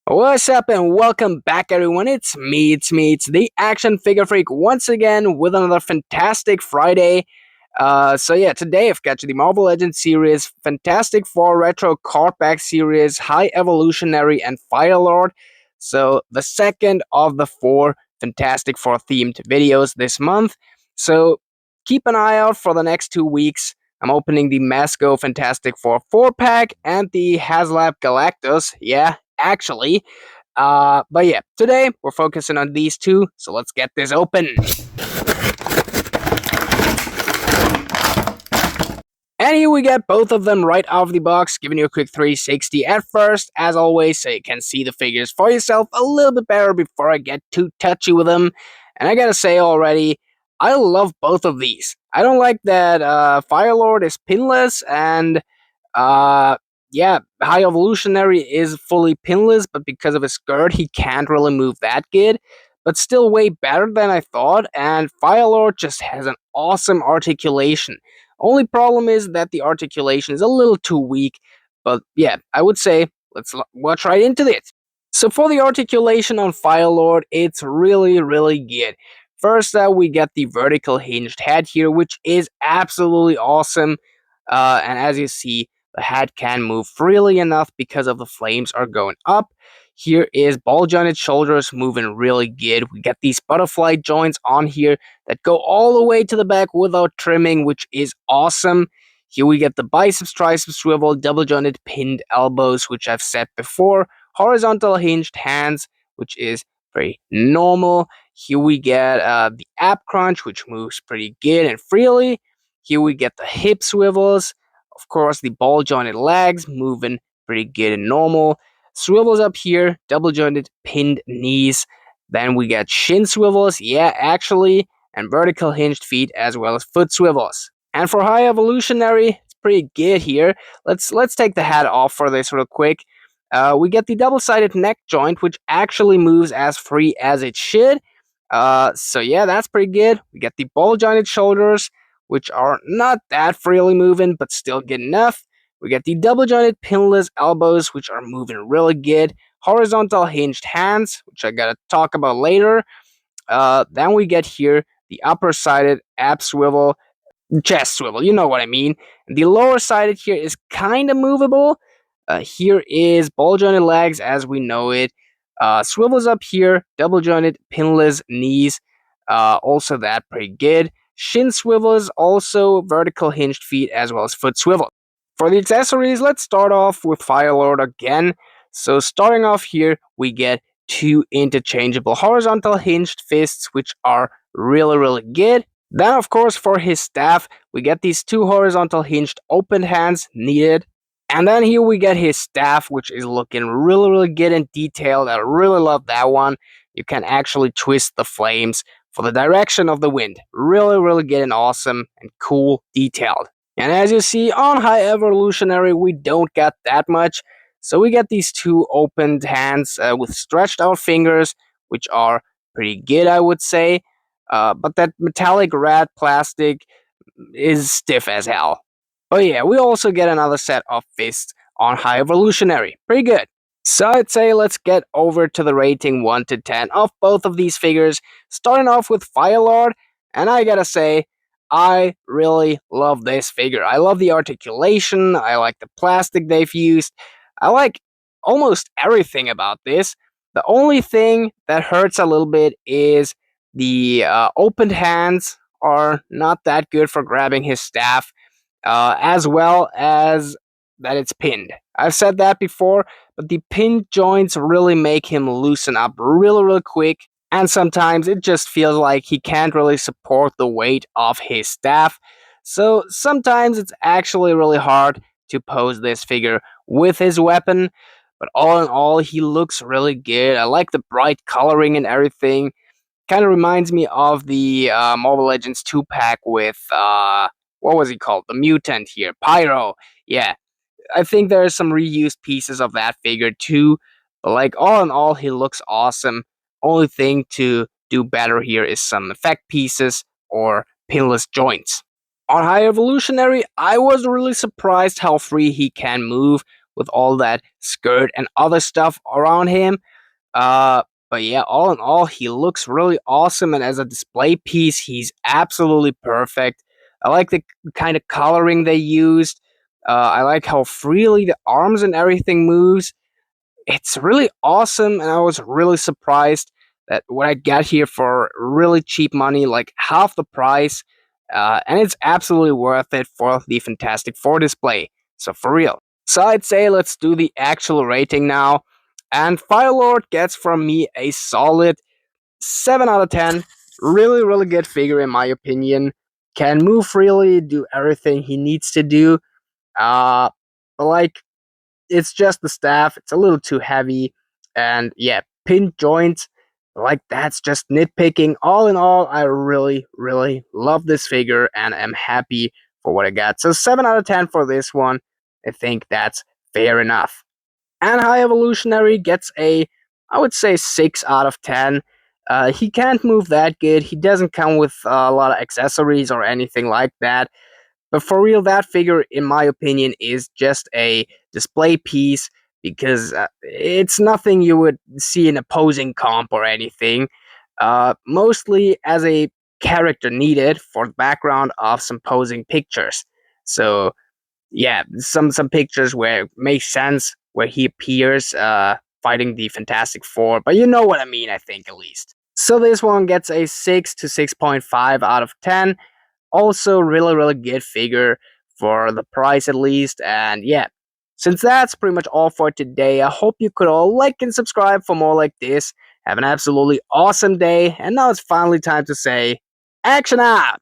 What's up and welcome back everyone, it's the Action Figure Freak once again with another fantastic Friday. Today I've got you the Marvel Legends series, Fantastic Four Retro Cardback series, High Evolutionary and Firelord. So the second of the four Fantastic Four themed videos this month. So keep an eye out for the next 2 weeks. I'm opening the Masco Fantastic Four 4-pack and the HasLab Galactus. Yeah, actually. But yeah, today we're focusing on these two, so let's get this open. And here we get both of them right out of the box, giving you a quick 360 at first, as always, so you can see the figures for yourself a little bit better before I get too touchy with them. And I gotta say already, I love both of these. I don't like that Firelord is pinless, and uh, yeah, High Evolutionary is fully pinless, but because of his skirt, he can't really move that good. But still way better than I thought, and Firelord just has an awesome articulation. Only problem is that the articulation is a little too weak, but yeah, I would say let's watch right into this. So for the articulation on Firelord, it's really good. First, we get the vertical hinged head here, which is absolutely awesome. And as you see, the head can move freely enough because of the flames are going up. Here is ball jointed shoulders moving really good. We get these butterfly joints on here that go all the way to the back without trimming, which is awesome. Here we get the biceps, triceps swivel, double jointed pinned elbows, which I've said before. Horizontal hinged hands, which is very normal. Here we get the ab crunch, which moves pretty good and freely. Here we get the hip swivels. Of course, the ball jointed legs moving pretty good and normal. Swivels up here, double jointed pinned knees. Then we get shin swivels, yeah, actually, and vertical hinged feet as well as foot swivels. And for High Evolutionary, it's pretty good here. Let's take the hat off for this real quick. We get the double-sided neck joint, which actually moves as free as it should. So yeah, that's pretty good. We get the ball jointed shoulders, which are not that freely moving, but still good enough. We get the double jointed pinless elbows, which are moving really good. Horizontal hinged hands, which I gotta talk about later. Then we get here the upper sided ab swivel, chest swivel, you know what I mean. And the lower sided here is kind of movable. Here is ball jointed legs as we know it. Swivels up here, double jointed pinless knees. Also that pretty good. Shin swivels, also vertical hinged feet as well as foot swivel. For the accessories, let's start off with Firelord again. So starting off here, we get two interchangeable horizontal hinged fists, which are really good. Then, of course, for his staff, we get these two horizontal hinged open hands needed. And then here we get his staff, which is looking really good and detailed. I really love that one. You can actually twist the flames for the direction of the wind. Really good and awesome and cool detailed. And as you see on High Evolutionary, we don't get that much. So we get these two opened hands with stretched out fingers, which are pretty good, I would say. But that metallic red plastic is stiff as hell. Oh yeah, we also get another set of fists on High Evolutionary. Pretty good. So I'd say let's get over to the rating 1 to 10 of both of these figures, starting off with Firelord, and I gotta say, I really love this figure. I love the articulation, I like the plastic they've used, I like almost everything about this. The only thing that hurts a little bit is the opened hands are not that good for grabbing his staff, as well as that it's pinned. I've said that before, but the pinned joints really make him loosen up really quick, and sometimes it just feels like he can't really support the weight of his staff. So sometimes it's actually really hard to pose this figure with his weapon, but all in all, he looks really good. I like the bright coloring and everything. Kind of reminds me of the Marvel Legends 2-pack with, what was he called? The mutant here, Pyro. Yeah, I think there are some reused pieces of that figure too. But like all in all, he looks awesome. Only thing to do better here is some effect pieces or pinless joints. On High Evolutionary, I was really surprised how free he can move with all that skirt and other stuff around him. Uh, but yeah, all in all, he looks really awesome, and as a display piece, he's absolutely perfect. I like the kind of coloring they used. I like how freely the arms and everything moves. It's really awesome, and I was really surprised that what I got here for really cheap money, like half the price, and it's absolutely worth it for the Fantastic Four display. So for real. So I'd say let's do the actual rating now. And Firelord gets from me a solid 7 out of 10. Really, really good figure in my opinion. Can move freely, do everything he needs to do. Uh, like it's just the staff. It's a little too heavy, and yeah, pin joints. Like that's just nitpicking. All in all, I really, really love this figure, and am happy for what I got. So 7 out of 10 for this one. I think that's fair enough. And High Evolutionary gets a, I would say 6 out of 10. He can't move that good. He doesn't come with a lot of accessories or anything like that. But for real, that figure, in my opinion, is just a display piece because it's nothing you would see in a posing comp or anything. Mostly as a character needed for the background of some posing pictures. So yeah, some pictures where it makes sense where he appears fighting the Fantastic Four, but you know what I mean, I think at least. So this one gets a 6 to 6.5 out of 10. Also, really, really good figure for the price at least. And yeah, since that's pretty much all for today, I hope you could all like and subscribe for more like this. Have an absolutely awesome day. And now it's finally time to say, action out!